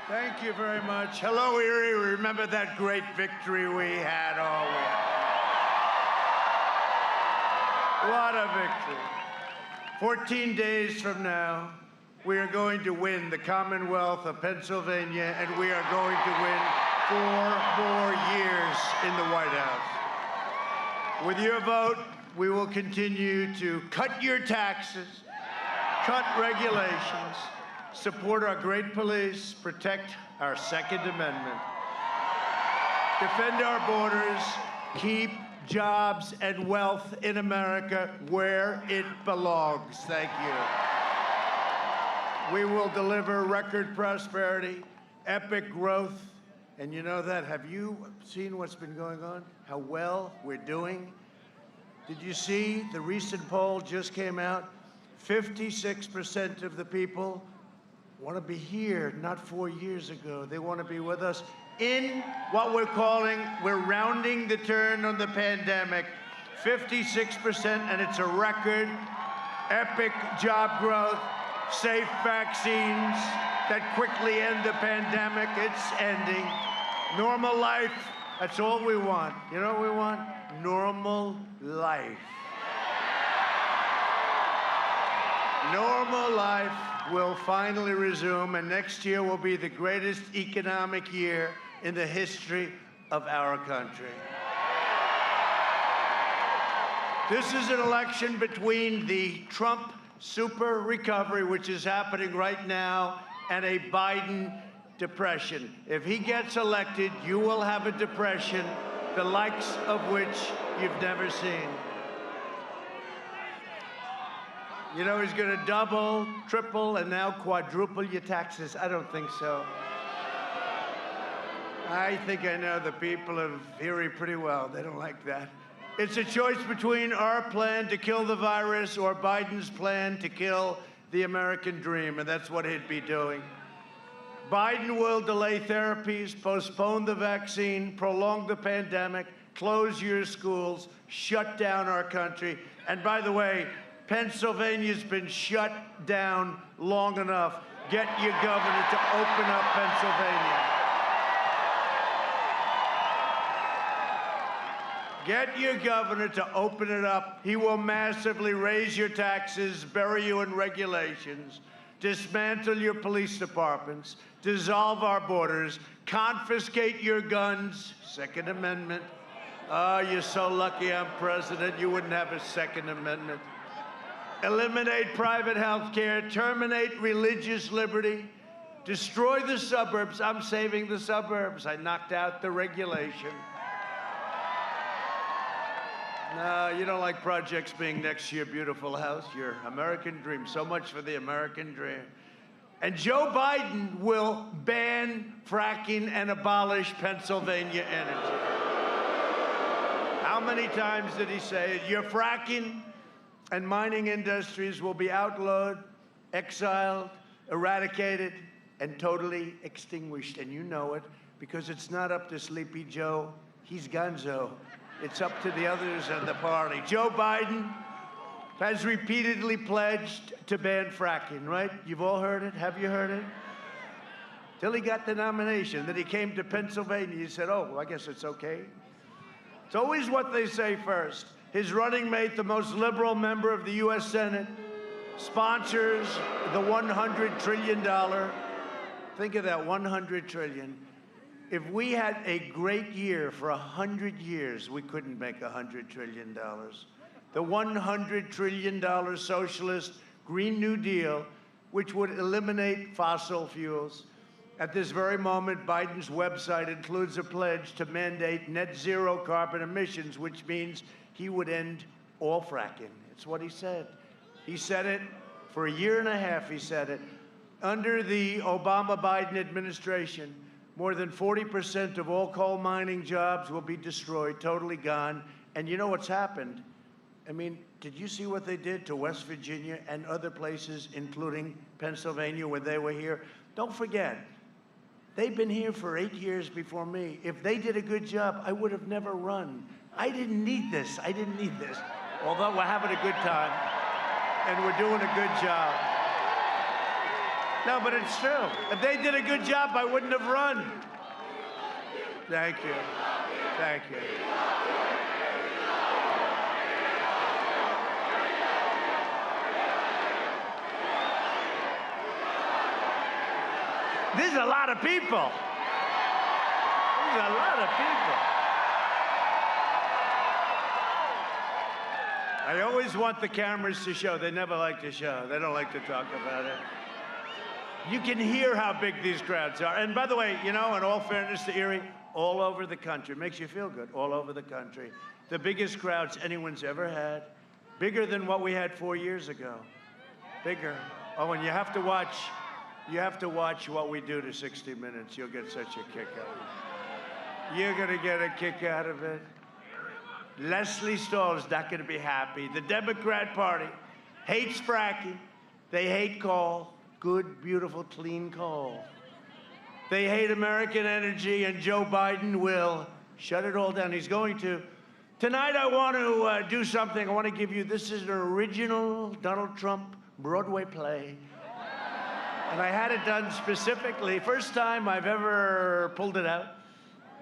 Thank you very much. Hello, Erie. Remember that great victory we had all week? What a victory. 14 days from now, we are going to win the Commonwealth of Pennsylvania, and we are going to win 4 more years in the White House. With your vote, we will continue to cut your taxes, cut regulations, support our great police, protect our Second Amendment, defend our borders, keep jobs and wealth in America where it belongs. Thank you. We will deliver record prosperity, epic growth, and you know that. Have you seen what's been going on? How well we're doing? Did you see the recent poll just came out? 56% of the people want to be here, not 4 years ago. They want to be with us in what we're rounding the turn on the pandemic. 56%, and it's a record, epic job growth, safe vaccines that quickly end the pandemic. It's ending. Normal life, that's all we want. You know what we want? Normal life. Normal life will finally resume, and next year will be the greatest economic year in the history of our country. This is an election between the Trump super recovery, which is happening right now, and a Biden depression. If he gets elected, you will have a depression, the likes of which you've never seen. You know, he's going to double, triple, and now quadruple your taxes. I don't think so. I think I know the people of Erie pretty well. They don't like that. It's a choice between our plan to kill the virus or Biden's plan to kill the American dream, and that's what he'd be doing. Biden will delay therapies, postpone the vaccine, prolong the pandemic, close your schools, shut down our country. And by the way, Pennsylvania's been shut down long enough. Get your governor to open up Pennsylvania. Get your governor to open it up. He will massively raise your taxes, bury you in regulations, dismantle your police departments, dissolve our borders, confiscate your guns, Second Amendment. Oh, you're so lucky I'm president, you wouldn't have a Second Amendment. Eliminate private health care, terminate religious liberty, destroy the suburbs. I'm saving the suburbs. I knocked out the regulation. No, you don't like projects being next to your beautiful house, your American dream. So much for the American dream. And Joe Biden will ban fracking and abolish Pennsylvania energy. How many times did he say it? Your fracking and mining industries will be outlawed, exiled, eradicated, and totally extinguished. And you know it, because it's not up to Sleepy Joe. He's gonzo. It's up to the others in the party. Joe Biden has repeatedly pledged to ban fracking, right? You've all heard it. Have you heard it? Till he got the nomination. Then he came to Pennsylvania. He said, oh, well, I guess it's okay. It's always what they say first. His running mate, the most liberal member of the U.S. Senate, sponsors the $100 trillion. Think of that, $100 trillion. If we had a great year for 100 years, we couldn't make $100 trillion. The $100 trillion socialist Green New Deal, which would eliminate fossil fuels. At this very moment, Biden's website includes a pledge to mandate net zero carbon emissions, which means he would end all fracking. It's what he said. He said it for a year and a half, he said it. Under the Obama-Biden administration, more than 40% of all coal mining jobs will be destroyed, totally gone. And you know what's happened? I mean, did you see what they did to West Virginia and other places, including Pennsylvania, where they were here? Don't forget, they've been here for 8 years before me. If they did a good job, I would have never run. I didn't need this. I didn't need this. Although we're having a good time, and we're doing a good job. No, but it's true. If they did a good job, I wouldn't have run. Thank you. Thank you. There's a lot of people. There's a lot of people. I always want the cameras to show. They never like to show. They don't like to talk about it. You can hear how big these crowds are. And by the way, you know, in all fairness to Erie, all over the country, it makes you feel good, all over the country. The biggest crowds anyone's ever had. Bigger than what we had 4 years ago. Bigger. Oh, and you have to watch what we do to 60 Minutes. You'll get such a kick out of it. You're going to get a kick out of it. Leslie Stahl is not going to be happy. The Democrat Party hates fracking. They hate coal. Good, beautiful, clean coal. They hate American energy, and Joe Biden will shut it all down. He's going to. Tonight, I want to do something. I want to give you, this is an original Donald Trump Broadway play. And I had it done specifically. First time I've ever pulled it out.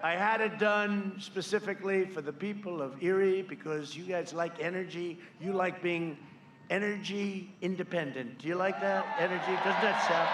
I had it done specifically for the people of Erie because you guys like energy. You like being energy independent. Do you like that? Energy? Doesn't that sound?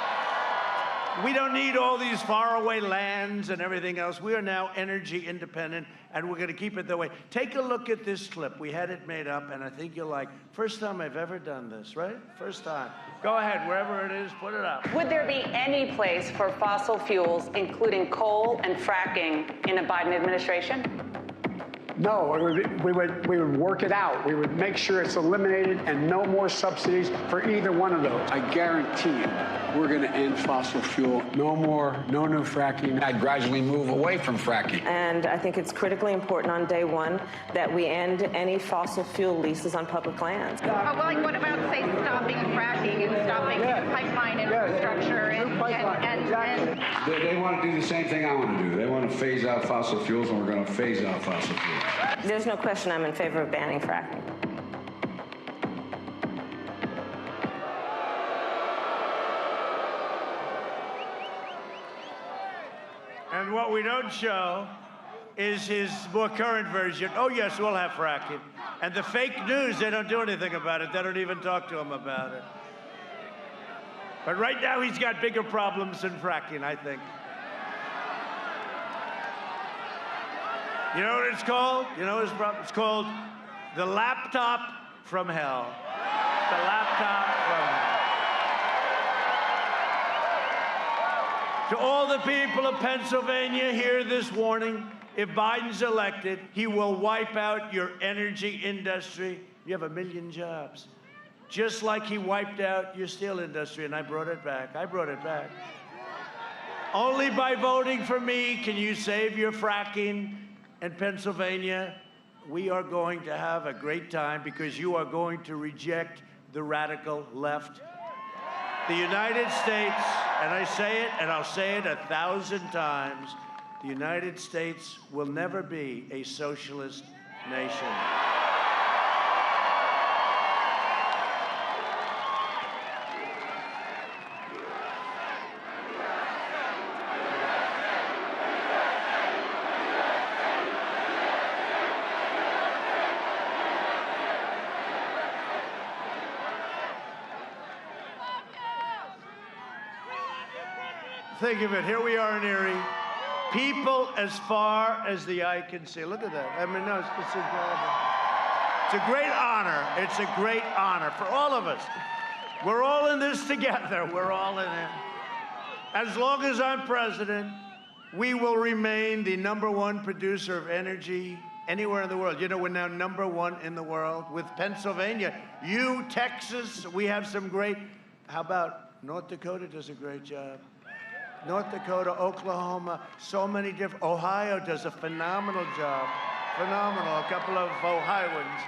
We don't need all these faraway lands and everything else. We are now energy independent, and we're going to keep it that way. Take a look at this clip. We had it made up, and I think you'll like. First time I've ever done this, right? First time. Go ahead, wherever it is, put it up. Would there be any place for fossil fuels, including coal and fracking, in a Biden administration? No, we would work it out. We would make sure it's eliminated and no more subsidies for either one of those. I guarantee you, we're going to end fossil fuel. No more, no new fracking. I'd gradually move away from fracking. And I think it's critically important on day one that we end any fossil fuel leases on public lands. Well, like what about, say, stopping fracking and stopping pipeline infrastructure and They want to do the same thing I want to do. They want to phase out fossil fuels, and we're going to phase out fossil fuels. There's no question I'm in favor of banning fracking. And what we don't show is his more current version. Oh, yes, we'll have fracking. And the fake news, they don't do anything about it. They don't even talk to him about it. But right now, he's got bigger problems than fracking, I think. You know what it's called? You know what his problem? It's called the laptop from hell. The laptop from hell. To all the people of Pennsylvania, hear this warning. If Biden's elected, he will wipe out your energy industry. You have 1 million jobs. Just like he wiped out your steel industry, and I brought it back. I brought it back. Only by voting for me can you save your fracking in Pennsylvania. We are going to have a great time because you are going to reject the radical left. The United States, and I say it, and I'll say it 1,000 times, the United States will never be a socialist nation. Think of it. Here we are in Erie. People as far as the eye can see. Look at that. I mean, no, it's incredible. It's a great honor. It's a great honor for all of us. We're all in this together. We're all in it. As long as I'm president, we will remain the #1 producer of energy anywhere in the world. You know, we're now #1 in the world with Pennsylvania. You, Texas, we have some great. How about North Dakota does a great job. North Dakota, Oklahoma, so many different. Ohio does a phenomenal job. Phenomenal. A couple of Ohioans.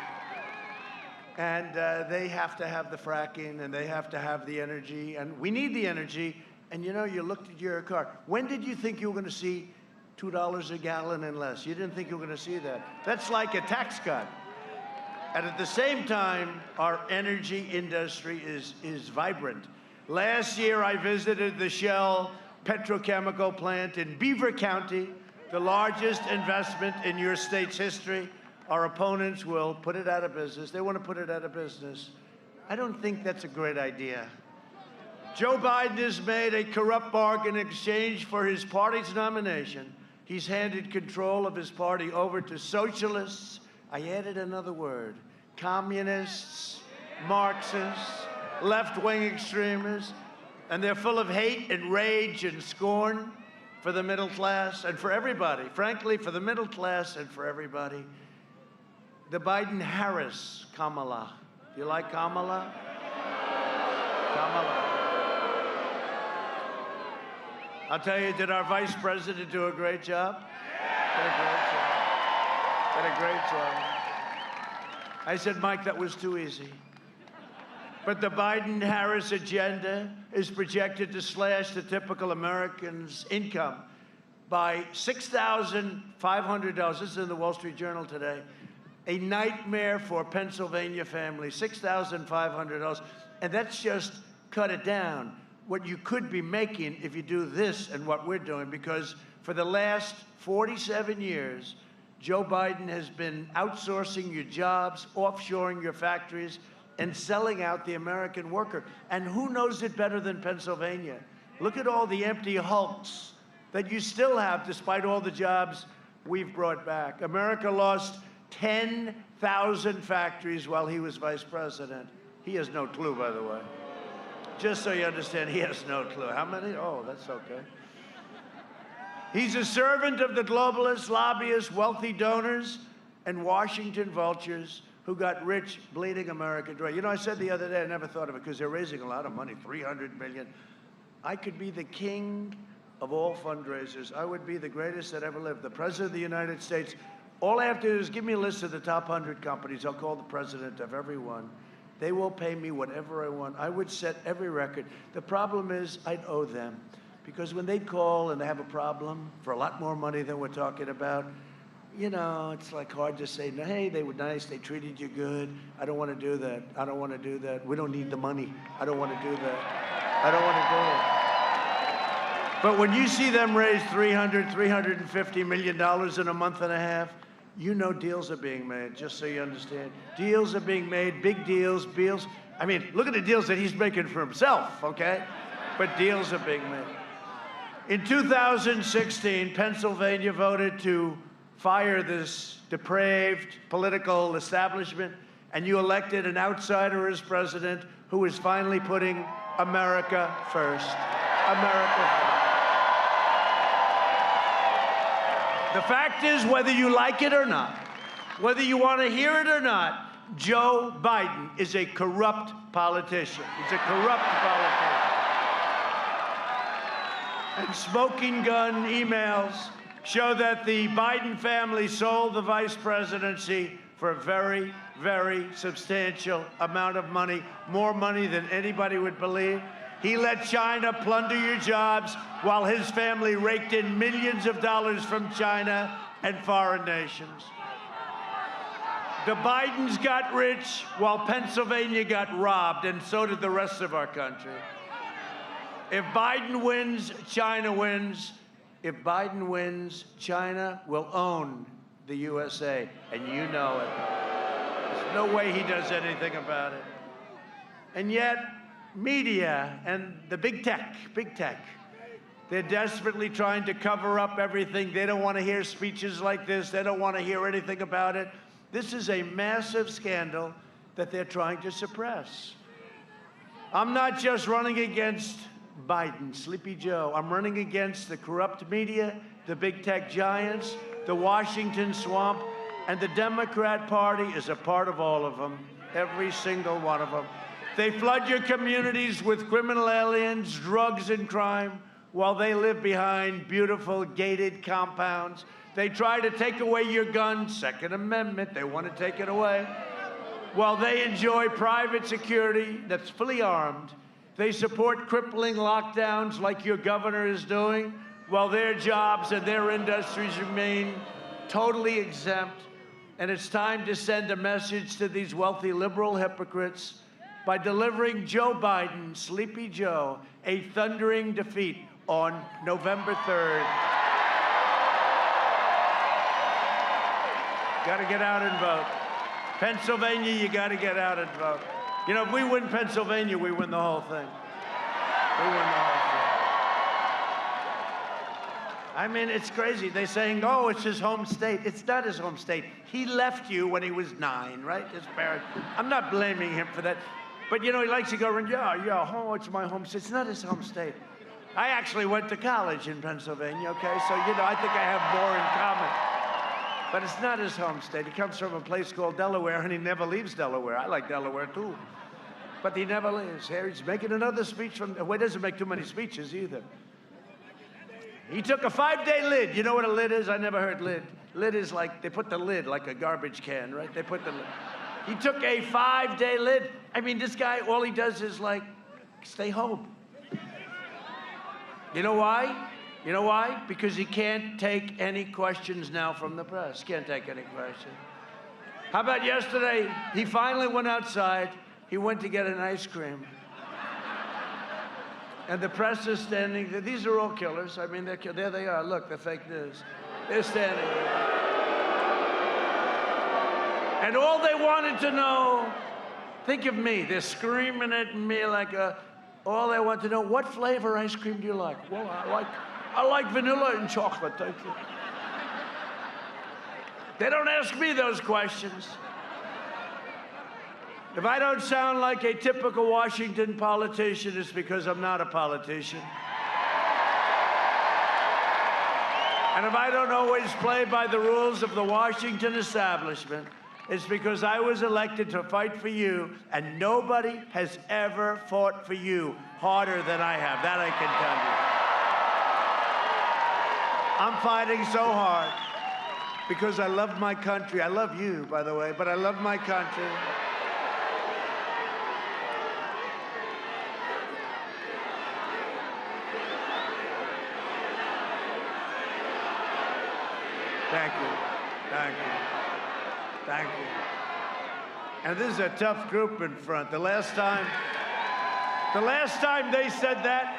And they have to have the fracking, and they have to have the energy. And we need the energy. And you know, you looked at your car. When did you think you were going to see $2 a gallon and less? You didn't think you were going to see that. That's like a tax cut. And at the same time, our energy industry is vibrant. Last year, I visited the Shell petrochemical plant in Beaver County, the largest investment in your state's history. Our opponents will put it out of business. They want to put it out of business. I don't think that's a great idea. Joe Biden has made a corrupt bargain in exchange for his party's nomination. He's handed control of his party over to socialists. I added another word: communists, Marxists, left-wing extremists, and they're full of hate and rage and scorn for the middle class and for everybody. Frankly, for the middle class and for everybody. The Biden-Harris Kamala. Do you like Kamala? Kamala. I'll tell you, did our vice president do a great job? Did a great job. I said, Mike, that was too easy. But the Biden-Harris agenda is projected to slash the typical American's income by $6,500. This is in the Wall Street Journal today. A nightmare for Pennsylvania families, $6,500. And that's just cut it down. What you could be making if you do this and what we're doing, because for the last 47 years, Joe Biden has been outsourcing your jobs, offshoring your factories, and selling out the American worker. And who knows it better than Pennsylvania? Look at all the empty hulks that you still have despite all the jobs we've brought back. America lost 10,000 factories while he was vice president. He has no clue, by the way. Just so you understand, he has no clue. How many? Oh, that's okay. He's a servant of the globalists, lobbyists, wealthy donors, and Washington vultures who got rich bleeding America dry. You know, I said the other day, I never thought of it, because they're raising a lot of money, $300 million. I could be the king of all fundraisers. I would be the greatest that ever lived. The President of the United States. All I have to do is give me a list of the top 100 companies. I'll call the president of every one. They will pay me whatever I want. I would set every record. The problem is I'd owe them, because when they call and they have a problem for a lot more money than we're talking about, you know, it's like hard to say, no, hey, they were nice, they treated you good. I don't want to do that. I don't want to do that. We don't need the money. I don't want to do that. I don't want to do it. But when you see them raise $350 million in a month and a half, you know deals are being made, just so you understand. Deals are being made, big deals, deals. I mean, look at the deals that he's making for himself, okay? But deals are being made. In 2016, Pennsylvania voted to fire this depraved political establishment, and you elected an outsider as president who is finally putting America first. America first. The fact is, whether you like it or not, whether you want to hear it or not, Joe Biden is a corrupt politician. He's a corrupt politician. And smoking gun emails show that the Biden family sold the vice presidency for a very, very substantial amount of money, more money than anybody would believe. He let China plunder your jobs while his family raked in millions of dollars from China and foreign nations. The Bidens got rich while Pennsylvania got robbed, and so did the rest of our country. If Biden wins, China wins. If Biden wins, China will own the USA, and you know it. There's no way he does anything about it. And yet, media and the big tech, they're desperately trying to cover up everything. They don't want to hear speeches like this. They don't want to hear anything about it. This is a massive scandal that they're trying to suppress. I'm not just running against Biden, Sleepy Joe. I'm running against the corrupt media, the big tech giants, the Washington swamp, and the Democrat Party is a part of all of them, every single one of them. They flood your communities with criminal aliens, drugs, and crime while they live behind beautiful gated compounds. They try to take away your gun, Second Amendment, they want to take it away. While they enjoy private security that's fully armed, they support crippling lockdowns like your governor is doing, while their jobs and their industries remain totally exempt. And it's time to send a message to these wealthy liberal hypocrites by delivering Joe Biden, Sleepy Joe, a thundering defeat on November 3rd. Got to get out and vote. Pennsylvania, you got to get out and vote. You know, if we win Pennsylvania, we win the whole thing. We win the whole thing. I mean, it's crazy. They're saying, oh, it's his home state. It's not his home state. He left you when he was 9, right? His parents. I'm not blaming him for that. But, you know, he likes to go around, yeah, oh, it's my home state. It's not his home state. I actually went to college in Pennsylvania, okay? So, you know, I think I have more in common. But it's not his home state. He comes from a place called Delaware, and he never leaves Delaware. I like Delaware, too. But he never leaves. Here he's making another speech from, well, he doesn't make too many speeches either. He took a 5-day lid. You know what a lid is? I never heard lid. Lid is like, they put the lid like a garbage can, right? They put the lid. He took a 5-day lid. I mean, this guy, all he does is like, stay home. You know why? You know why? Because he can't take any questions now from the press. Can't take any questions. How about yesterday? He finally went outside. He went to get an ice cream. And the press is standing there. These are all killers. I mean, there they are. Look, the fake news. They're standing there. And all they wanted to know, think of me. They're screaming at me like all they want to know, what flavor ice cream do you like? Well, I like vanilla and chocolate, thank you. They don't ask me those questions. If I don't sound like a typical Washington politician, it's because I'm not a politician. And if I don't always play by the rules of the Washington establishment, it's because I was elected to fight for you, and nobody has ever fought for you harder than I have. That I can tell you. I'm fighting so hard because I love my country. I love you, by the way, but I love my country. Thank you. Thank you. Thank you. And this is a tough group in front. The last time they said that,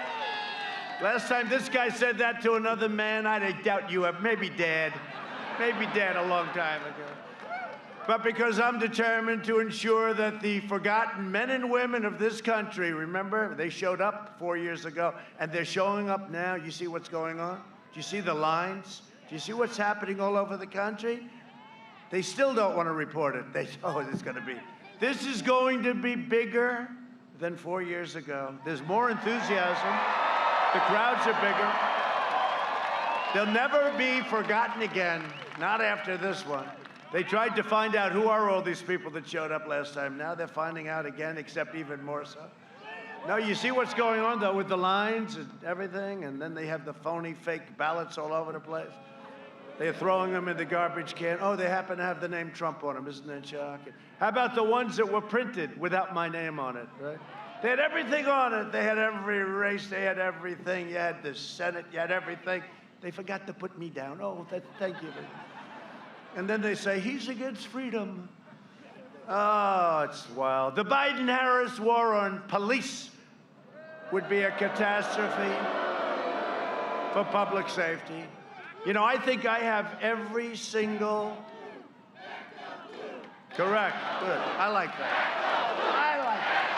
last time this guy said that to another man, I doubt you have, maybe Dad a long time ago. But because I'm determined to ensure that the forgotten men and women of this country, remember, they showed up 4 years ago, and they're showing up now. You see what's going on? Do you see the lines? Do you see what's happening all over the country? They still don't want to report it. It's going to be. This is going to be bigger than 4 years ago. There's more enthusiasm. The crowds are bigger. They'll never be forgotten again, not after this one. They tried to find out who are all these people that showed up last time. Now they're finding out again, except even more so. No, you see what's going on, though, with the lines and everything, and then they have the phony fake ballots all over the place. They're throwing them in the garbage can. Oh, they happen to have the name Trump on them. Isn't that shocking? How about the ones that were printed without my name on it, right? They had everything on it. They had every race. They had everything. You had the Senate. You had everything. They forgot to put me down. Oh, thank you. And then they say, he's against freedom. Oh, it's wild. The Biden-Harris war on police would be a catastrophe for public safety. You know, I think I have every single... Correct. Good. I like that. I like that.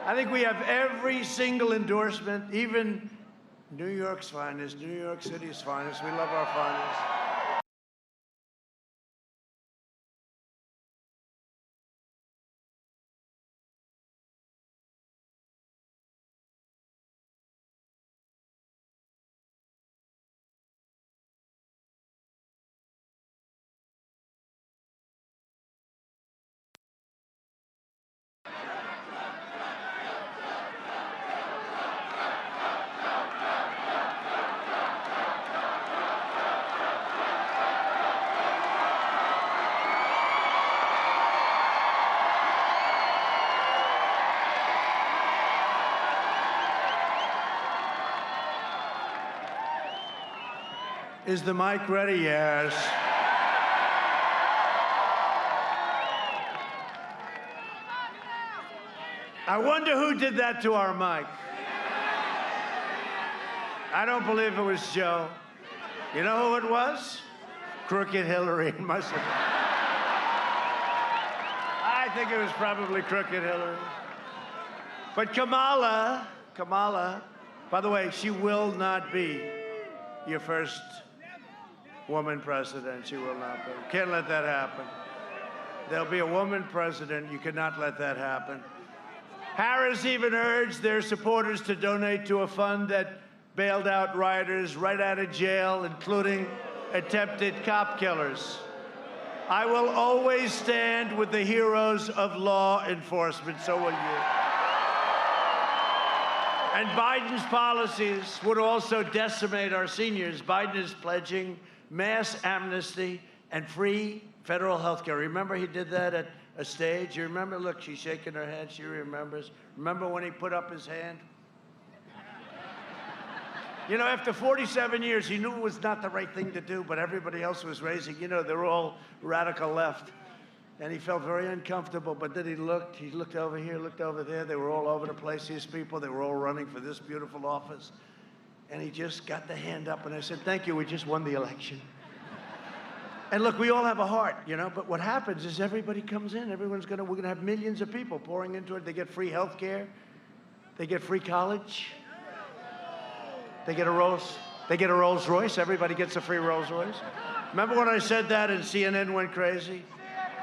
I think we have every single endorsement, even New York's finest, New York City's finest. We love our finest. Is the mic ready? Yes. I wonder who did that to our mic. I don't believe it was Joe. You know who it was? Crooked Hillary. Must have. I think it was probably Crooked Hillary. But Kamala, by the way, she will not be your first woman president. She will not be. Can't let that happen. There'll be a woman president. You cannot let that happen. Harris even urged their supporters to donate to a fund that bailed out rioters right out of jail, including attempted cop killers. I will always stand with the heroes of law enforcement, so will you. And Biden's policies would also decimate our seniors. Biden is pledging mass amnesty and free federal health care. Remember he did that at a stage? You remember? Look, she's shaking her head. She remembers. Remember when he put up his hand? You know, after 47 years, he knew it was not the right thing to do, but everybody else was raising, you know, they were all radical left. And he felt very uncomfortable, but then he looked over here, looked over there. They were all over the place, these people. They were all running for this beautiful office. And he just got the hand up, and I said, thank you, we just won the election. And look, we all have a heart, you know, but what happens is everybody comes in. We're gonna have millions of people pouring into it. They get free health care. They get free college. They get a Rolls Royce. Everybody gets a free Rolls Royce. Remember when I said that and CNN went crazy?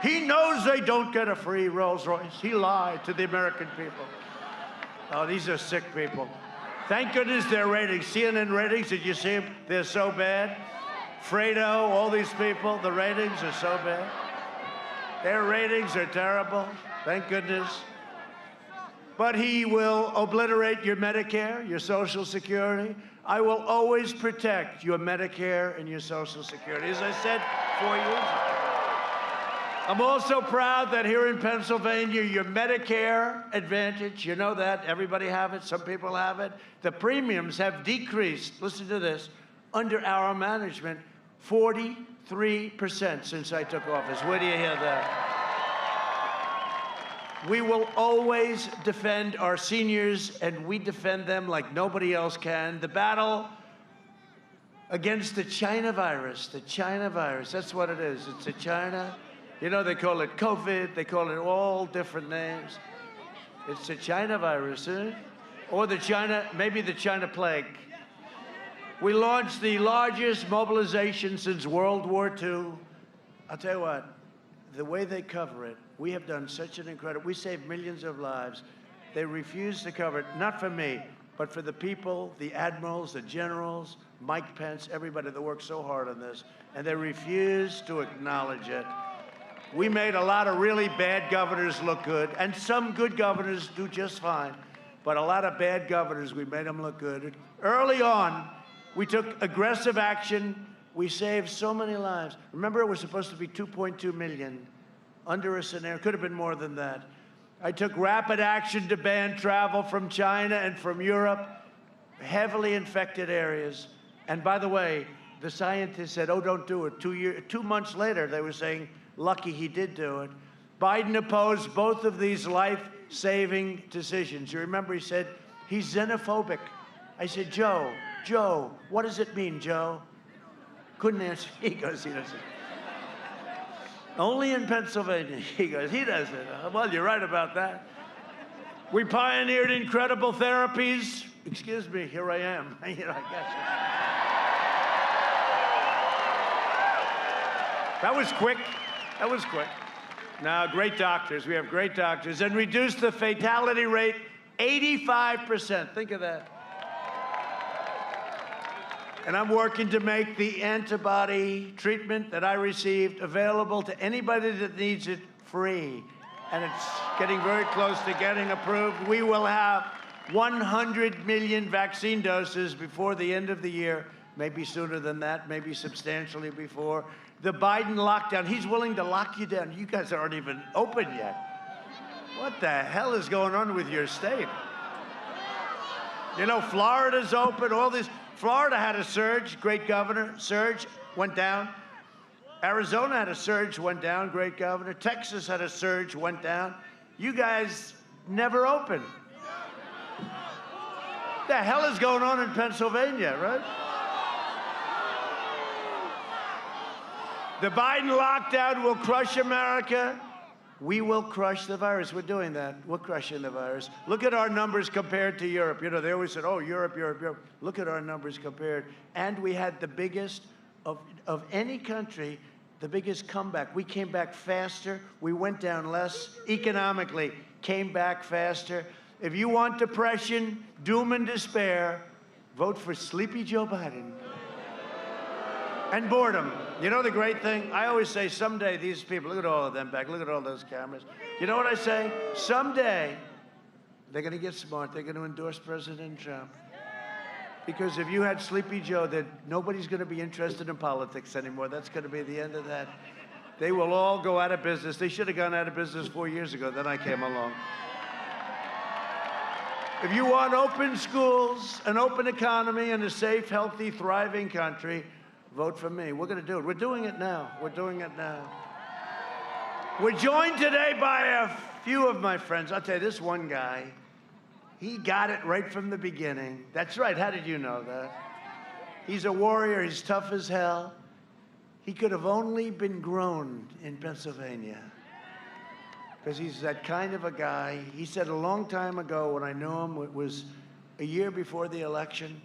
He knows they don't get a free Rolls Royce. He lied to the American people. Oh, these are sick people. Thank goodness their ratings, CNN ratings, did you see them? They're so bad. Fredo, all these people, the ratings are so bad. Their ratings are terrible. Thank goodness. But he will obliterate your Medicare, your Social Security. I will always protect your Medicare and your Social Security, as I said 4 years ago. I'm also proud that here in Pennsylvania, your Medicare Advantage, you know that, everybody have it, some people have it. The premiums have decreased, listen to this, under our management, 43% since I took office. Where do you hear that? We will always defend our seniors, and we defend them like nobody else can. The battle against the China virus, that's what it is. It's a China. You know, they call it COVID. They call it all different names. It's the China virus, or maybe the China plague. We launched the largest mobilization since World War II. I'll tell you what, the way they cover it, we have done such an incredible, we saved millions of lives. They refuse to cover it, not for me, but for the people, the admirals, the generals, Mike Pence, everybody that worked so hard on this, and they refuse to acknowledge it. We made a lot of really bad governors look good, and some good governors do just fine, but a lot of bad governors, we made them look good. Early on, we took aggressive action. We saved so many lives. Remember, it was supposed to be 2.2 million under a scenario. Could have been more than that. I took rapid action to ban travel from China and from Europe, heavily infected areas. And by the way, the scientists said, oh, don't do it. 2 months later, they were saying, lucky he did do it. Biden opposed both of these life-saving decisions. You remember he said, he's xenophobic. I said, Joe, what does it mean, Joe? Couldn't answer. He goes, he doesn't. Only in Pennsylvania. He goes, he doesn't. Well, you're right about that. We pioneered incredible therapies. Excuse me, here I am. I guess. That was quick. Now, great doctors. We have great doctors. And reduced the fatality rate 85%. Think of that. And I'm working to make the antibody treatment that I received available to anybody that needs it free. And it's getting very close to getting approved. We will have 100 million vaccine doses before the end of the year, maybe sooner than that, maybe substantially before. The Biden lockdown, he's willing to lock you down. You guys aren't even open yet. What the hell is going on with your state? You know, Florida's open, all this. Florida had a surge, great governor, surge, went down. Arizona had a surge, went down, great governor. Texas had a surge, went down. You guys never opened. The hell is going on in Pennsylvania, right? The Biden lockdown will crush America. We will crush the virus. We're doing that. We're crushing the virus. Look at our numbers compared to Europe. You know, they always said, oh, Europe, Europe, Europe. Look at our numbers compared. And we had the biggest of any country, the biggest comeback. We came back faster. We went down less economically, came back faster. If you want depression, doom and despair, vote for Sleepy Joe Biden. And boredom. You know the great thing? I always say someday these people, look at all of them back, look at all those cameras. You know what I say? Someday they're going to get smart. They're going to endorse President Trump. Because if you had Sleepy Joe, then nobody's going to be interested in politics anymore. That's going to be the end of that. They will all go out of business. They should have gone out of business 4 years ago. Then I came along. If you want open schools, an open economy, and a safe, healthy, thriving country, vote for me. We're going to do it. We're doing it now. We're doing it now. We're joined today by a few of my friends. I'll tell you, this one guy, he got it right from the beginning. That's right. How did you know that? He's a warrior. He's tough as hell. He could have only been grown in Pennsylvania because he's that kind of a guy. He said a long time ago when I knew him, it was a year before the election,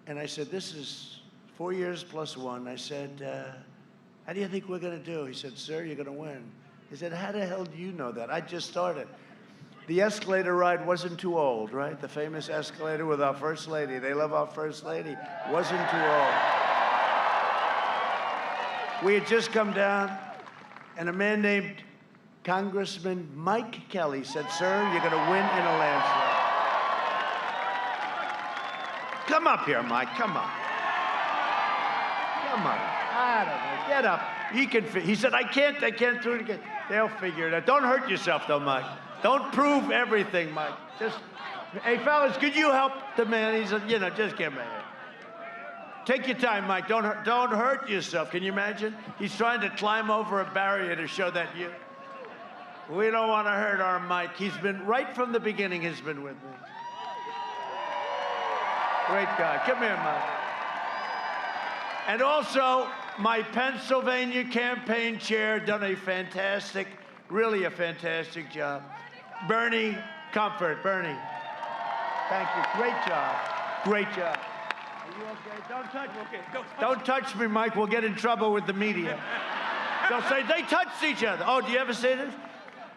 and I said, this is 4 years plus one. I said, how do you think we're going to do? He said, sir, you're going to win. He said, how the hell do you know that? I just started. The escalator ride wasn't too old, right? The famous escalator with our First Lady. They love our First Lady. Wasn't too old. We had just come down, and a man named Congressman Mike Kelly said, sir, you're going to win in a landslide. Come up here, Mike. Come on. Come on. I don't know. Get up. He said, I can't do it again. They'll figure it out. Don't hurt yourself, though, Mike. Don't prove everything, Mike. Just, hey, fellas, could you help the man? He's, just give him a hand. Take your time, Mike. Don't hurt yourself. Can you imagine? He's trying to climb over a barrier to show that you. We don't want to hurt our Mike. He's been, right from the beginning, he's been with me. Great guy. Come here, Mike. And also, my Pennsylvania campaign chair done a fantastic, really a fantastic job. Bernie Comfort. Bernie. Thank you. Great job. Great job. Are you okay? Don't touch me, Mike. We'll get in trouble with the media. They'll say they touched each other. Oh, do you ever say this?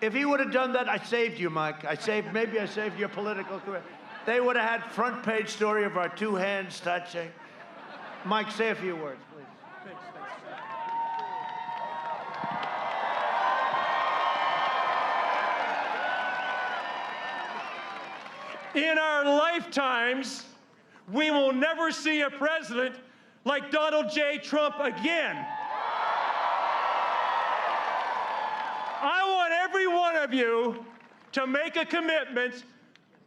If he would have done that, I saved you, Mike. Maybe I saved your political career. They would have had front page story of our two hands touching. Mike, say a few words, please. Thanks. In our lifetimes, we will never see a president like Donald J. Trump again. I want every one of you to make a commitment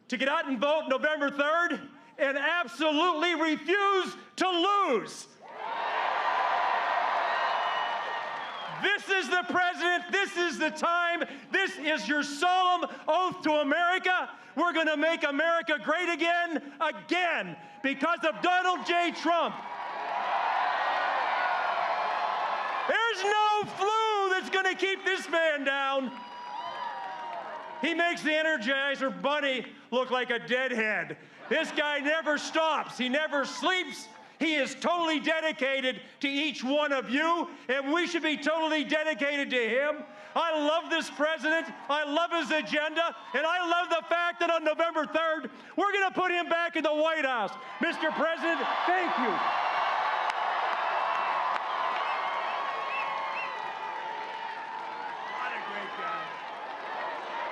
to get out and vote November 3rd and absolutely refuse to lose. This is the president. This is the time. This is your solemn oath to America. We're going to make America great again, because of Donald J. Trump. There's no flu that's going to keep this man down. He makes the Energizer Bunny look like a deadhead. This guy never stops. He never sleeps. He is totally dedicated to each one of you, and we should be totally dedicated to him. I love this president. I love his agenda, and I love the fact that on November 3rd, we're going to put him back in the White House. Mr. President, thank you. What a great guy.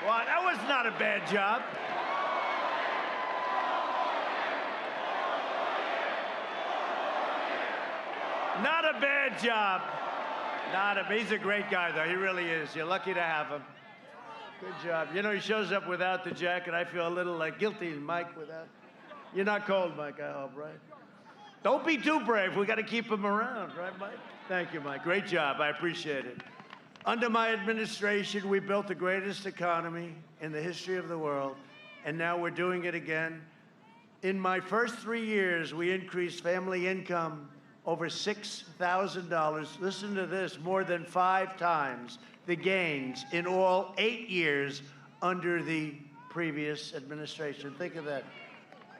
Well, that was not a bad job. Not a bad job. He's a great guy, though. He really is. You're lucky to have him. Good job. You know, he shows up without the jacket. I feel a little guilty, Mike, without. You're not cold, Mike, I hope, right? Don't be too brave. We got to keep them around, right, Mike? Thank you, Mike. Great job. I appreciate it. Under my administration, we built the greatest economy in the history of the world, and now we're doing it again. In my first 3 years, we increased family income over $6,000. Listen to this, more than 5 times the gains in all 8 years under the previous administration. Think of that.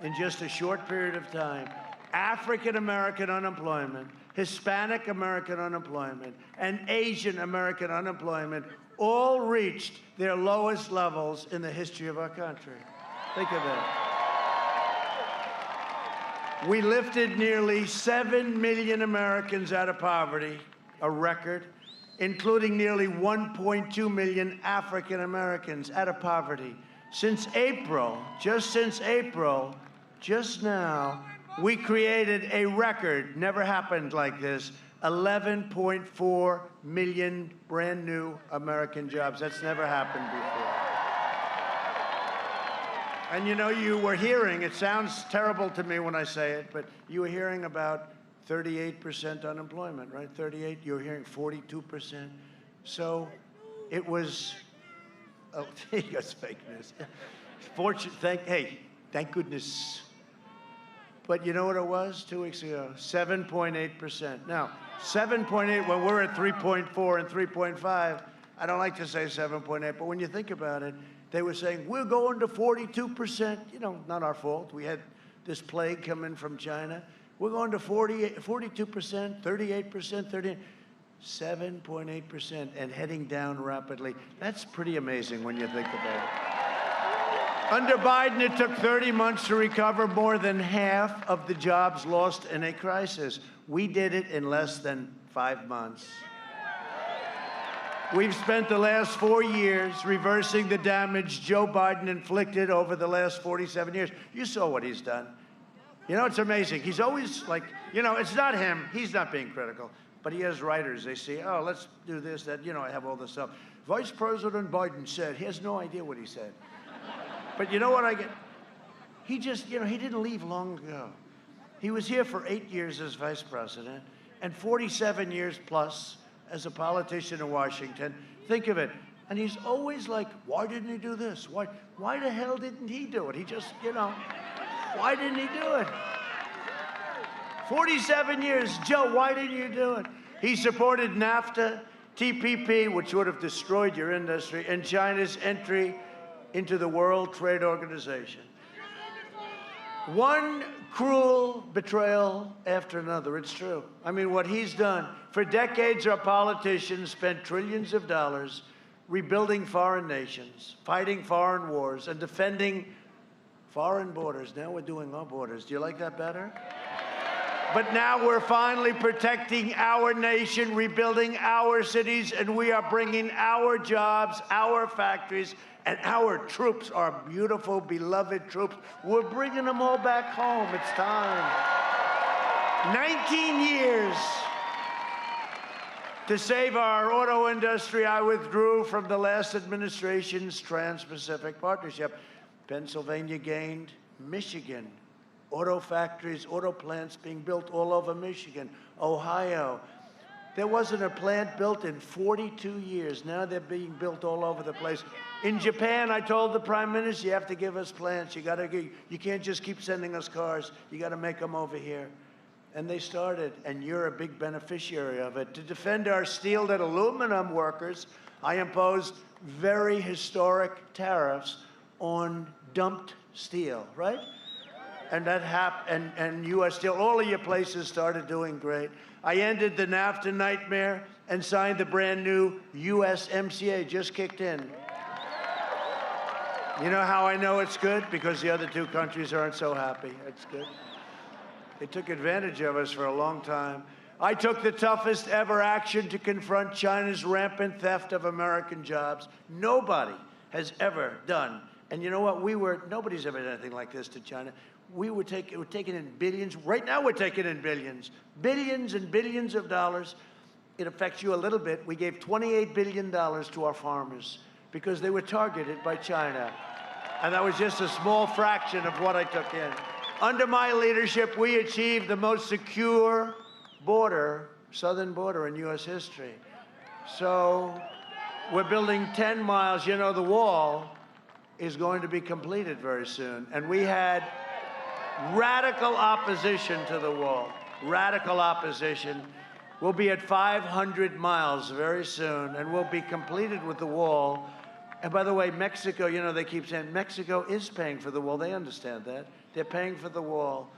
In just a short period of time, African-American unemployment, Hispanic American unemployment, and Asian American unemployment all reached their lowest levels in the history of our country. Think of that. We lifted nearly 7 million Americans out of poverty, a record, including nearly 1.2 million African Americans out of poverty. Since April, just now, we created a record, never happened like this, 11.4 million brand new American jobs. That's never happened before. And you know, you were hearing, it sounds terrible to me when I say it, but you were hearing about 38% unemployment, right? 38, you were hearing 42%. So it was, oh, that's fake news. Thank goodness. But you know what it was 2 weeks ago? 7.8%. Now, 7.8, when we're at 3.4 and 3.5, I don't like to say 7.8, but when you think about it, they were saying, we're going to 42%. You know, not our fault. We had this plague come in from China. We're going to 42%, 38%, 38%, 7.8%, and heading down rapidly. That's pretty amazing when you think about it. Under Biden, it took 30 months to recover more than half of the jobs lost in a crisis. We did it in less than 5 months. We've spent the last 4 years reversing the damage Joe Biden inflicted over the last 47 years. You saw what he's done. You know, it's amazing. He's always like, you know, it's not him. He's not being critical. But he has writers. They say, oh, let's do this, that. You know, I have all this stuff. Vice President Biden said. He has no idea what he said. But you know what I get? He just, you know, he didn't leave long ago. He was here for 8 years as vice president and 47 years plus as a politician in Washington. Think of it. And he's always like, why didn't he do this? Why the hell didn't he do it? He just, you know, why didn't he do it? 47 years, Joe, why didn't you do it? He supported NAFTA, TPP, which would have destroyed your industry, and China's entry into the World Trade Organization. One cruel betrayal after another. It's true. I mean, what he's done. For decades, our politicians spent trillions of dollars rebuilding foreign nations, fighting foreign wars, and defending foreign borders. Now we're doing our borders. Do you like that better? But now we're finally protecting our nation, rebuilding our cities, and we are bringing our jobs, our factories, and our troops, our beautiful, beloved troops. We're bringing them all back home. It's time. 19 years to save our auto industry. I withdrew from the last administration's Trans-Pacific Partnership. Pennsylvania gained, Michigan. Auto factories, auto plants being built all over Michigan, Ohio. There wasn't a plant built in 42 years. Now they're being built all over the place. In Japan, I told the Prime Minister, you have to give us plants. You can't just keep sending us cars. You got to make them over here. And they started, and you're a big beneficiary of it. To defend our steel and aluminum workers, I imposed very historic tariffs on dumped steel, right? And that happened, and U.S. Steel, all of your places started doing great. I ended the NAFTA nightmare and signed the brand new USMCA, just kicked in. You know how I know it's good? Because the other two countries aren't so happy. It's good. They took advantage of us for a long time. I took the toughest ever action to confront China's rampant theft of American jobs. Nobody has ever done. And you know what? Nobody's ever done anything like this to China. We're taking in billions. Right now we're taking in billions. Billions and billions of dollars. It affects you a little bit. We gave $28 billion to our farmers because they were targeted by China. And that was just a small fraction of what I took in. Under my leadership, we achieved the most secure border, southern border in U.S. history. So we're building 10 miles. You know, the wall is going to be completed very soon. And we had radical opposition to the wall. Radical opposition. We'll be at 500 miles very soon, and we'll be completed with the wall. And by the way, Mexico, you know, they keep saying Mexico is paying for the wall. They understand that. They're paying for the wall.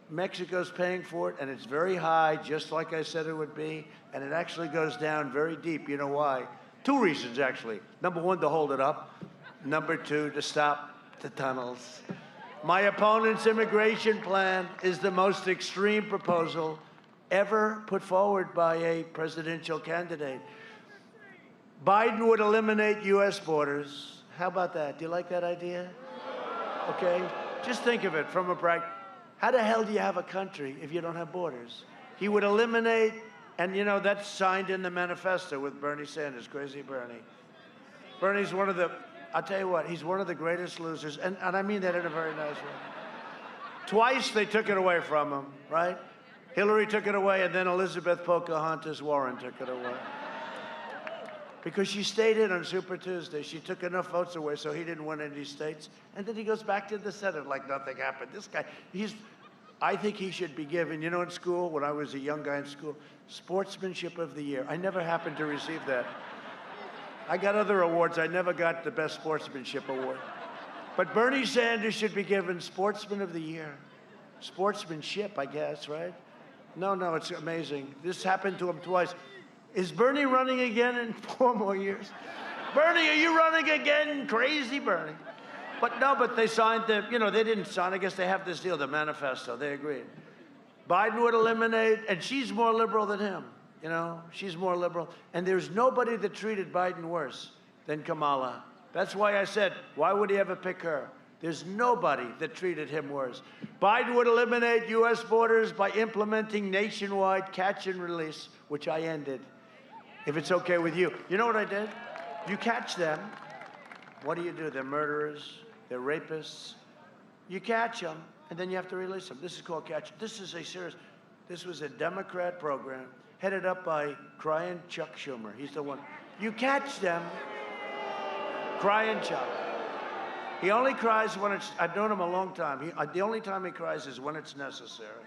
Mexico's paying for it, and it's very high, just like I said it would be, and it actually goes down very deep. You know why? 2 reasons, actually. Number 1, to hold it up. Number 2, to stop the tunnels. My opponent's immigration plan is the most extreme proposal ever put forward by a presidential candidate. Biden would eliminate U.S. borders. How about that? Do you like that idea? Okay. Just think of it from a how the hell do you have a country if you don't have borders? He would eliminate, and you know, that's signed in the manifesto with Bernie Sanders, crazy Bernie. Bernie's one of the, I'll tell you what, he's one of the greatest losers, and I mean that in a very nice way. Twice they took it away from him, right? Hillary took it away, and then Elizabeth Pocahontas Warren took it away. Because she stayed in on Super Tuesday. She took enough votes away so he didn't win any states. And then he goes back to the Senate like nothing happened. This guy, I think he should be given, you know, in school, when I was a young guy in school, Sportsmanship of the Year. I never happened to receive that. I got other awards. I never got the Best Sportsmanship Award. But Bernie Sanders should be given Sportsman of the Year. Sportsmanship, I guess, right? No, it's amazing. This happened to him twice. Is Bernie running again in 4 more years? Bernie, are you running again? Crazy Bernie. But they signed the, you know, they didn't sign. I guess they have this deal, the manifesto. They agreed. Biden would eliminate, and she's more liberal than him. You know, she's more liberal. And there's nobody that treated Biden worse than Kamala. That's why I said, why would he ever pick her? There's nobody that treated him worse. Biden would eliminate U.S. borders by implementing nationwide catch and release, which I ended. If it's okay with you. You know what I did? You catch them. What do? They're murderers. They're rapists. You catch them, and then you have to release them. This is called catch. This was a Democrat program headed up by crying Chuck Schumer. He's the one. You catch them, crying Chuck. He only cries when it's, I've known him a long time. The only time he cries is when it's necessary.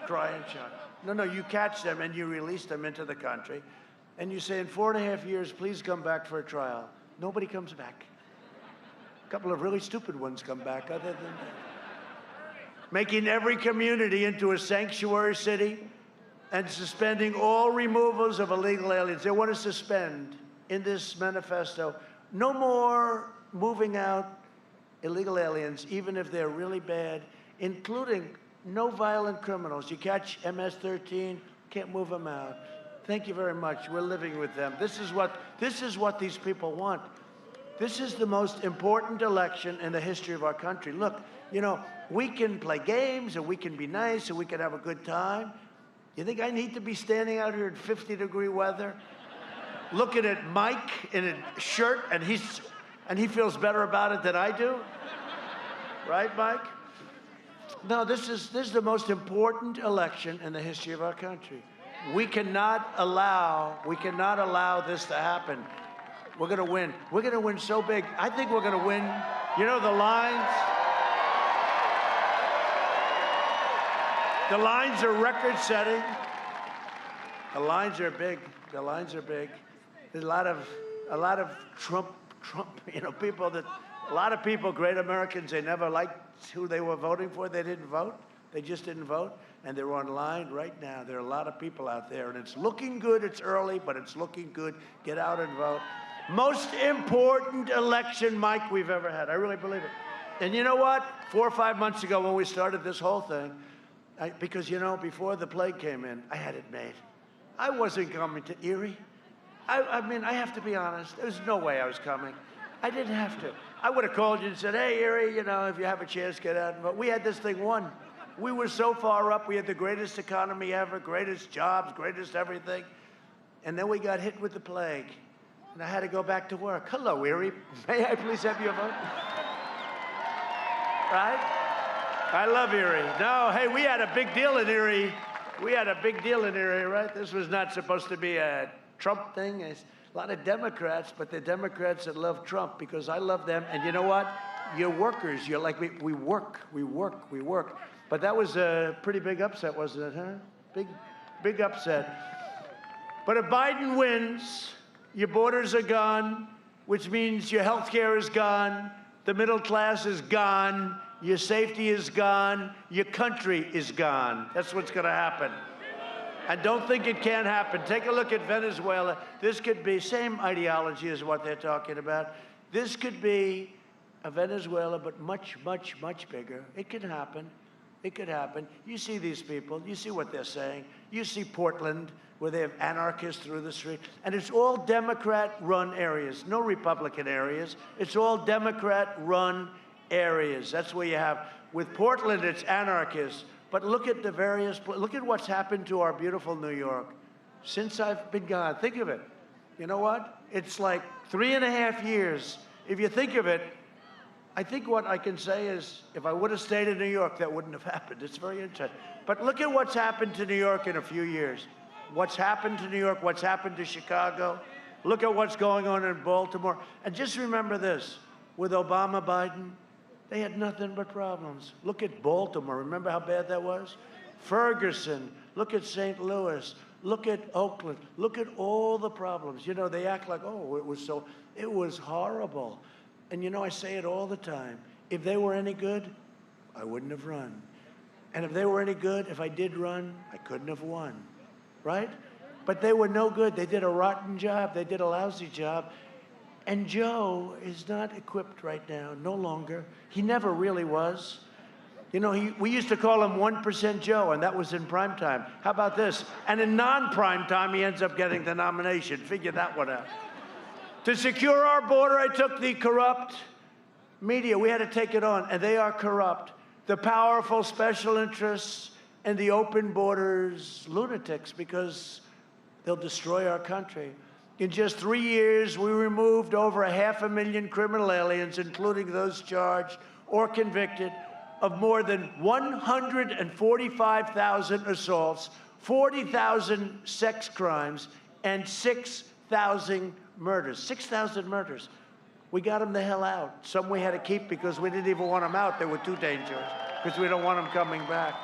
Crying Chuck. No, you catch them and you release them into the country. And you say, in 4.5 years, please come back for a trial. Nobody comes back. A couple of really stupid ones come back, other than that. Making every community into a sanctuary city and suspending all removals of illegal aliens. They want to suspend, in this manifesto, no more moving out illegal aliens, even if they're really bad, including no violent criminals. You catch MS-13, can't move them out. Thank you very much. We're living with them. This is what these people want. This is the most important election in the history of our country. Look, you know, we can play games and we can be nice and we can have a good time. You think I need to be standing out here in 50-degree weather, looking at Mike in a shirt, and he feels better about it than I do? Right, Mike? No, this is the most important election in the history of our country. We cannot allow this to happen. We're going to win. We're going to win so big. I think we're going to win. You know, the lines are record-setting. The lines are big. The lines are big. There's a lot of Trump, you know, people that, a lot of people, great Americans, they never liked who they were voting for. They didn't vote. They just didn't vote. And they're online right now. There are a lot of people out there, and it's looking good. It's early, but it's looking good. Get out and vote. Most important election, Mike, we've ever had. I really believe it. And you know what? 4 or 5 months ago when we started this whole thing, because, you know, before the plague came in, I had it made. I wasn't coming to Erie. I mean, I have to be honest. There's no way I was coming. I didn't have to. I would have called you and said, hey, Erie, you know, if you have a chance, get out and vote. We had this thing won. We were so far up. We had the greatest economy ever, greatest jobs, greatest everything. And then we got hit with the plague. And I had to go back to work. Hello, Erie. May I please have your vote? Right? I love Erie. No, hey, we had a big deal in Erie. Right? This was not supposed to be a Trump thing. It's a lot of Democrats, but the Democrats that love Trump because I love them. And you know what? You're workers. You're like, we work. But that was a pretty big upset, wasn't it, huh? Big upset. But if Biden wins, your borders are gone, which means your health care is gone, the middle class is gone, your safety is gone, your country is gone. That's what's going to happen. And don't think it can't happen. Take a look at Venezuela. This could be same ideology as what they're talking about. This could be a Venezuela, but much, much, much bigger. It could happen. It could happen. You see these people. You see what they're saying. You see Portland, where they have anarchists through the street. And it's all Democrat-run areas, no Republican areas. It's all Democrat-run areas. That's where you have. With Portland, it's anarchists. But look at look at what's happened to our beautiful New York since I've been gone. Think of it. You know what? It's like 3.5 years. If you think of it, I think what I can say is if I would have stayed in New York, that wouldn't have happened. It's very interesting. But look at what's happened to New York in a few years. What's happened to New York, what's happened to Chicago. Look at what's going on in Baltimore. And just remember this, with Obama, Biden, they had nothing but problems. Look at Baltimore. Remember how bad that was? Ferguson. Look at St. Louis. Look at Oakland. Look at all the problems. You know, they act like, oh, it was horrible. And you know, I say it all the time. If they were any good, I wouldn't have run. And if they were any good, if I did run, I couldn't have won. Right? But they were no good. They did a rotten job. They did a lousy job. And Joe is not equipped right now, no longer. He never really was. You know, we used to call him 1% Joe, and that was in primetime. How about this? And in non-primetime, he ends up getting the nomination. Figure that one out. To secure our border, I took the corrupt media. We had to take it on, and they are corrupt. The powerful special interests and the open borders lunatics, because they'll destroy our country. In just 3 years, we removed over 500,000 criminal aliens, including those charged or convicted of more than 145,000 assaults, 40,000 sex crimes, and 6,000 murders. 6,000 murders. We got them the hell out. Some we had to keep because we didn't even want them out. They were too dangerous because we don't want them coming back.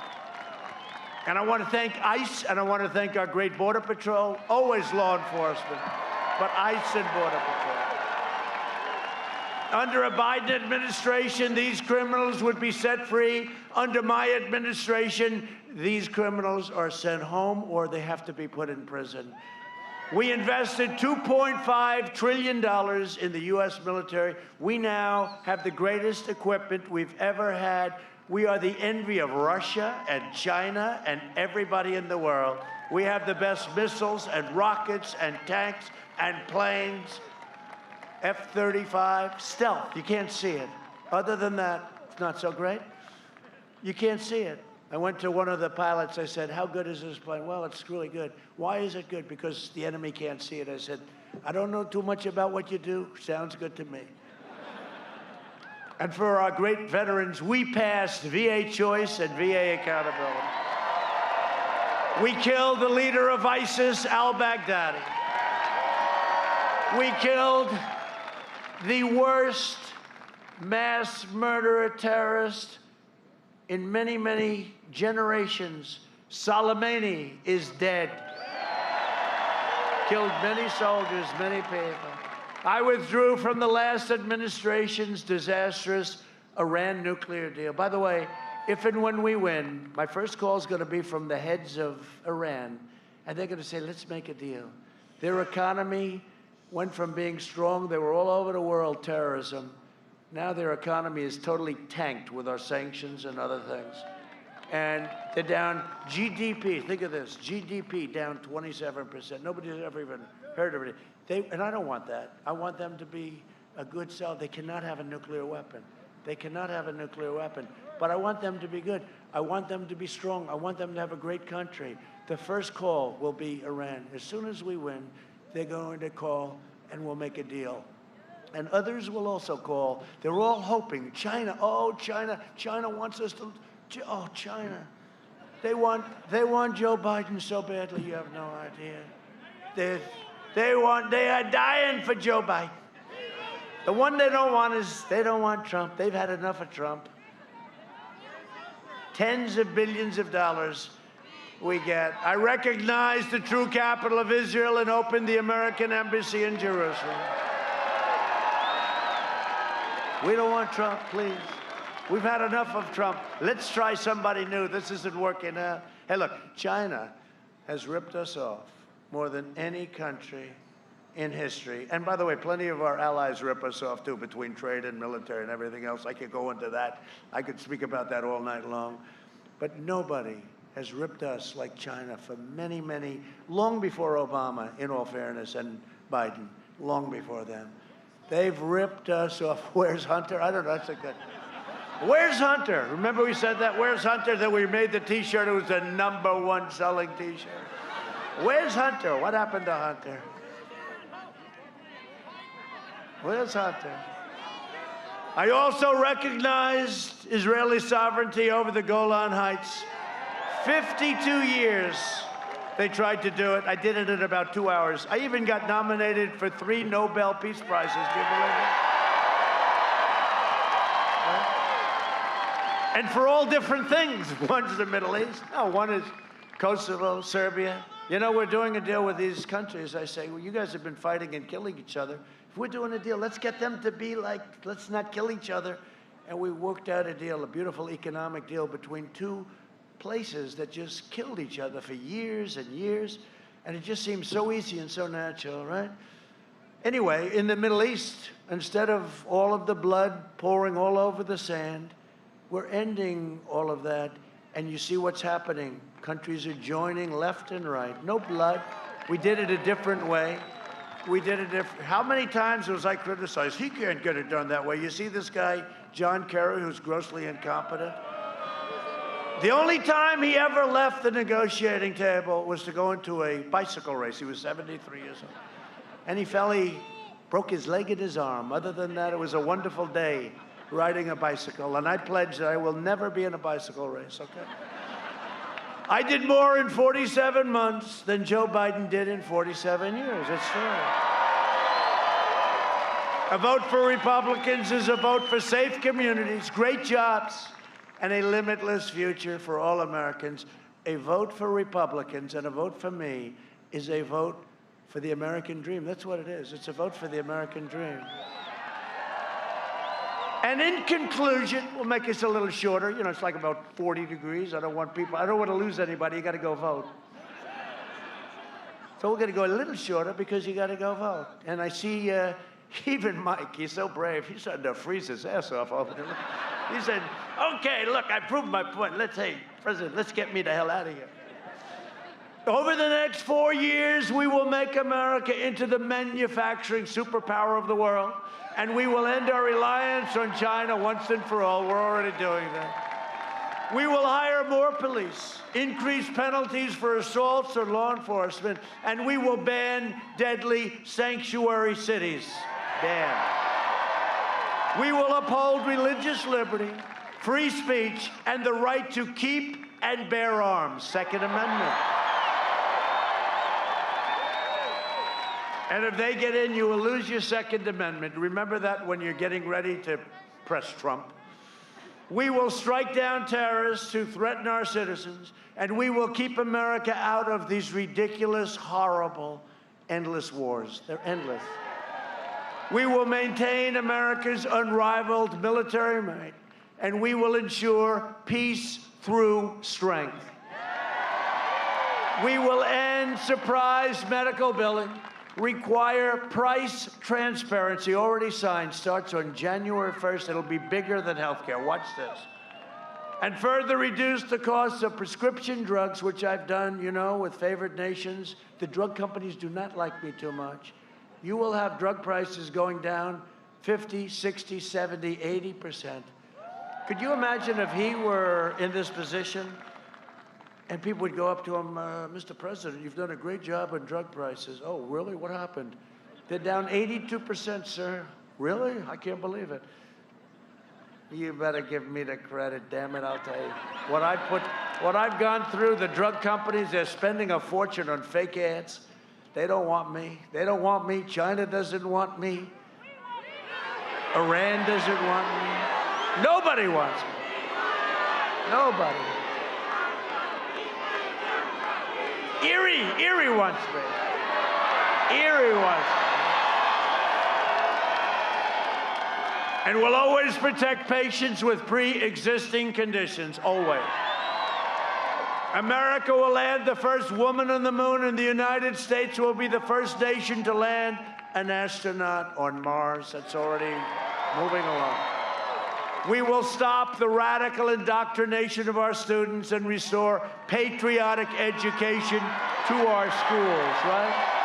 And I want to thank ICE, and I want to thank our great Border Patrol, always law enforcement, but ICE and Border Patrol. Under a Biden administration, these criminals would be set free. Under my administration, these criminals are sent home or they have to be put in prison. We invested $2.5 trillion in the U.S. military. We now have the greatest equipment we've ever had. We are the envy of Russia and China and everybody in the world. We have the best missiles and rockets and tanks and planes. F-35, stealth, you can't see it. Other than that, it's not so great. You can't see it. I went to one of the pilots, I said, how good is this plane? Well, it's really good. Why is it good? Because the enemy can't see it. I said, I don't know too much about what you do. Sounds good to me. And for our great veterans, we passed VA choice and VA accountability. We killed the leader of ISIS, al-Baghdadi. We killed the worst mass murderer terrorist in many, many generations. Soleimani is dead. Killed many soldiers, many people. I withdrew from the last administration's disastrous Iran nuclear deal. By the way, if and when we win, my first call is going to be from the heads of Iran, and they're going to say, let's make a deal. Their economy went from being strong, they were all over the world, terrorism. Now their economy is totally tanked with our sanctions and other things. And they're down GDP, think of this, GDP down 27%. Nobody's ever even heard of it. And I don't want that. I want them to be a good cell. They cannot have a nuclear weapon. They cannot have a nuclear weapon. But I want them to be good. I want them to be strong. I want them to have a great country. The first call will be Iran. As soon as we win, they're going to call and we'll make a deal. And others will also call. They're all hoping. China, oh, China wants us to China. They want Joe Biden so badly, you have no idea. They are dying for Joe Biden. The one they don't want is, they don't want Trump. They've had enough of Trump. Tens of billions of dollars we get. I recognize the true capital of Israel and opened the American embassy in Jerusalem. We don't want Trump, please. We've had enough of Trump. Let's try somebody new. This isn't working out. Hey, look, China has ripped us off more than any country in history. And by the way, plenty of our allies rip us off too, between trade and military and everything else. I could go into that. I could speak about that all night long. But nobody has ripped us like China for many, many, long before Obama, in all fairness, and Biden, long before them. They've ripped us off. Where's Hunter? I don't know, that's a good. Where's Hunter? Remember we said that? Where's Hunter? That we made the T-shirt. It was the #1 selling T-shirt. Where's Hunter? What happened to Hunter? Where's Hunter? I also recognized Israeli sovereignty over the Golan Heights. 52 years they tried to do it. I did it in about 2 hours. I even got nominated for 3 Nobel Peace Prizes. Do you believe it? And for all different things. One's the Middle East. No, one is Kosovo, Serbia. You know, we're doing a deal with these countries. I say, well, you guys have been fighting and killing each other. If we're doing a deal, let's get them to be like, let's not kill each other. And we worked out a deal, a beautiful economic deal between 2 places that just killed each other for years and years. And it just seems so easy and so natural, right? Anyway, in the Middle East, instead of all of the blood pouring all over the sand, we're ending all of that. And you see what's happening. Countries are joining left and right. No blood. We did it a different way. We did it different. How many times was I criticized? He can't get it done that way. You see this guy, John Kerry, who's grossly incompetent? The only time he ever left the negotiating table was to go into a bicycle race. He was 73 years old. And he broke his leg and his arm. Other than that, it was a wonderful day riding a bicycle. And I pledged that I will never be in a bicycle race, okay? I did more in 47 months than Joe Biden did in 47 years. It's true. A vote for Republicans is a vote for safe communities, great jobs, and a limitless future for all Americans. A vote for Republicans and a vote for me is a vote for the American dream. That's what it is. It's a vote for the American dream. And in conclusion, we'll make this a little shorter. You know, it's like about 40 degrees. I don't want to lose anybody. You got to go vote. So we're going to go a little shorter because you got to go vote. And I see even Mike, he's so brave. He's starting to freeze his ass off over there. He said, okay, look, I proved my point. President, let's get me the hell out of here. Over the next 4 years, we will make America into the manufacturing superpower of the world. And we will end our reliance on China once and for all. We're already doing that. We will hire more police, increase penalties for assaults on law enforcement, and we will ban deadly sanctuary cities. Ban. We will uphold religious liberty, free speech, and the right to keep and bear arms. Second Amendment. And if they get in, you will lose your Second Amendment. Remember that when you're getting ready to press Trump. We will strike down terrorists who threaten our citizens, and we will keep America out of these ridiculous, horrible, endless wars. They're endless. We will maintain America's unrivaled military might, and we will ensure peace through strength. We will end surprise medical billing, require price transparency, already signed, starts on January 1st. It'll be bigger than healthcare. Watch this. And further reduce the costs of prescription drugs, which I've done, you know, with favored nations. The drug companies do not like me too much. You will have drug prices going down 50, 60, 70, 80%. Could you imagine if he were in this position? And people would go up to him, Mr. President, you've done a great job on drug prices. Oh, really? What happened? They're down 82%, sir. Really? I can't believe it. You better give me the credit, damn it, I'll tell you. What I've gone through, the drug companies, they're spending a fortune on fake ads. They don't want me. They don't want me. China doesn't want me. Iran doesn't want me. Nobody wants me. Nobody. Erie wants me. Erie wants me. And we'll always protect patients with pre-existing conditions, always. America will land the first woman on the moon, and the United States will be the first nation to land an astronaut on Mars. That's already moving along. We will stop the radical indoctrination of our students and restore patriotic education to our schools, right?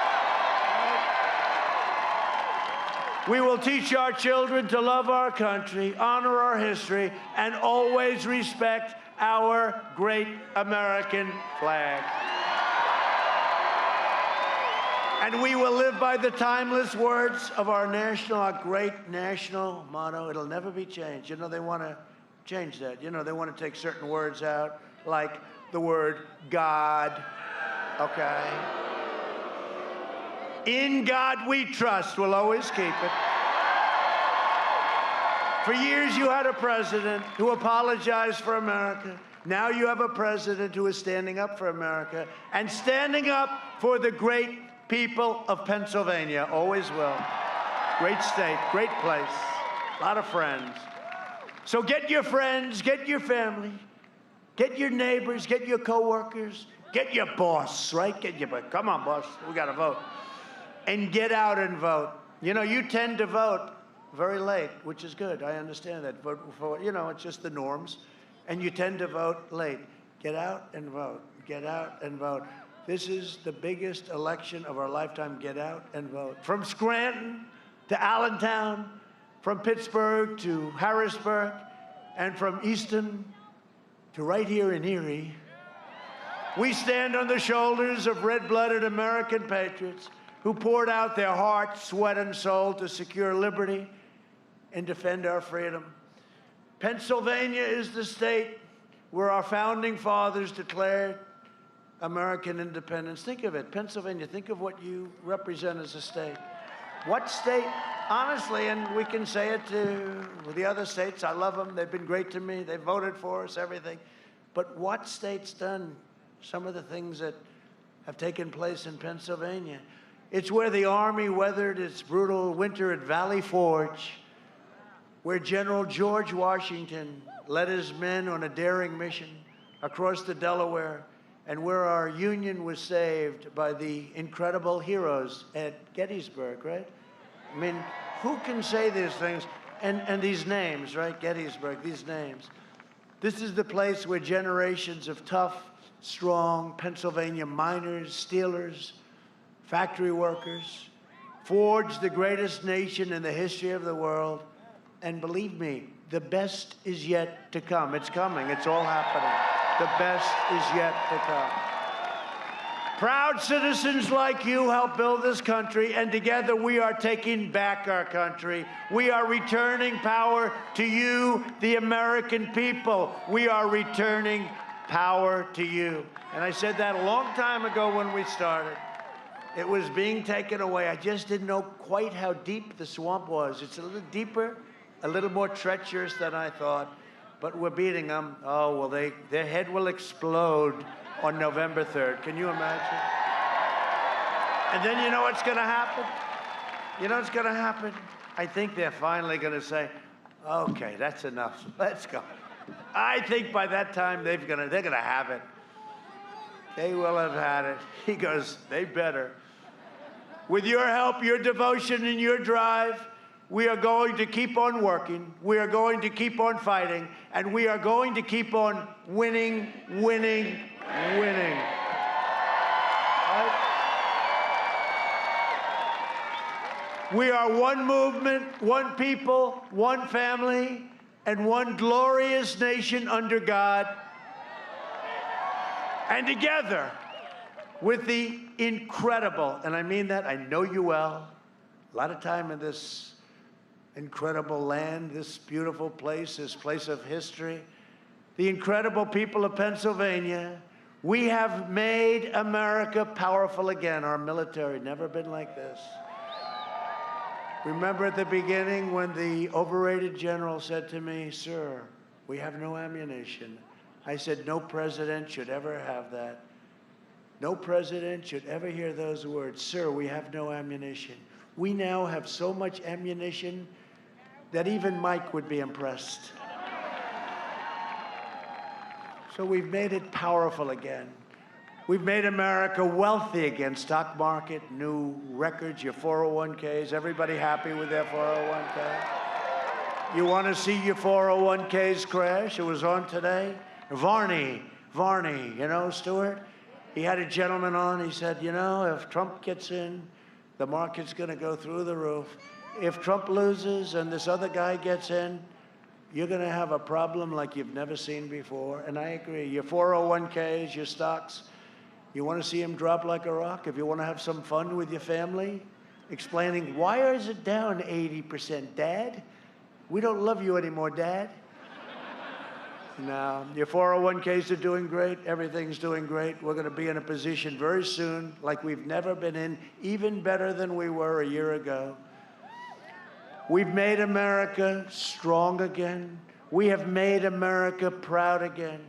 We will teach our children to love our country, honor our history, and always respect our great American flag. And we will live by the timeless words of our great national motto. It'll never be changed. You know, they want to change that. You know, they want to take certain words out, like the word God, okay? In God we trust. We'll always keep it. For years you had a president who apologized for America. Now you have a president who is standing up for America and standing up for the great people of Pennsylvania. Always will. Great state, great place, a lot of friends. So get your friends, get your family, get your neighbors, get your coworkers, get your boss, right? Come on, boss, we got to vote. And get out and vote. You know, you tend to vote very late, which is good. I understand that. But you know, it's just the norms. And you tend to vote late. Get out and vote. Get out and vote. This is the biggest election of our lifetime. Get out and vote. From Scranton to Allentown, from Pittsburgh to Harrisburg, and from Easton to right here in Erie, we stand on the shoulders of red-blooded American patriots who poured out their heart, sweat, and soul to secure liberty and defend our freedom. Pennsylvania is the state where our founding fathers declared American independence. Think of it, Pennsylvania, think of what you represent as a state. What state, honestly, and we can say it to the other states, I love them, they've been great to me, they voted for us, everything. But what state's done some of the things that have taken place in Pennsylvania? It's where the Army weathered its brutal winter at Valley Forge, where General George Washington led his men on a daring mission across the Delaware, and where our Union was saved by the incredible heroes at Gettysburg, right? I mean, who can say these things? And these names, right? Gettysburg, these names. This is the place where generations of tough, strong Pennsylvania miners, steelers, factory workers forged the greatest nation in the history of the world. And believe me, the best is yet to come. It's coming. It's all happening. The best is yet to come. Proud citizens like you help build this country, and together we are taking back our country. We are returning power to you, the American people. We are returning power to you. And I said that a long time ago when we started. It was being taken away. I just didn't know quite how deep the swamp was. It's a little deeper, a little more treacherous than I thought. But we're beating them. Oh, well, their head will explode on November 3rd. Can you imagine? And then you know what's going to happen? You know what's going to happen? I think they're finally going to say, okay, that's enough. Let's go. I think by that time they're going to have it. They will have had it. He goes, they better. With your help, your devotion, and your drive, we are going to keep on working. We are going to keep on fighting. And we are going to keep on winning, winning, winning. Right? We are one movement, one people, one family, and one glorious nation under God. And together, with the incredible, and I mean that, I know you well, a lot of time in this incredible land, this beautiful place, this place of history, the incredible people of Pennsylvania. We have made America powerful again. Our military never been like this. Remember at the beginning when the overrated general said to me, "Sir, we have no ammunition." I said, "No president should ever have that. No president should ever hear those words. Sir, we have no ammunition." We now have so much ammunition that even Mike would be impressed. So we've made it powerful again. We've made America wealthy again. Stock market, new records, your 401ks. Everybody happy with their 401k? You want to see your 401ks crash? It was on today. Varney, you know, Stuart? He had a gentleman on. He said, you know, if Trump gets in, the market's going to go through the roof. If Trump loses and this other guy gets in, you're going to have a problem like you've never seen before. And I agree. Your 401ks, your stocks, you want to see them drop like a rock? If you want to have some fun with your family, explaining, why is it down 80%, Dad? We don't love you anymore, Dad. No, your 401ks are doing great. Everything's doing great. We're going to be in a position very soon like we've never been in, even better than we were a year ago. We've made America strong again. We have made America proud again.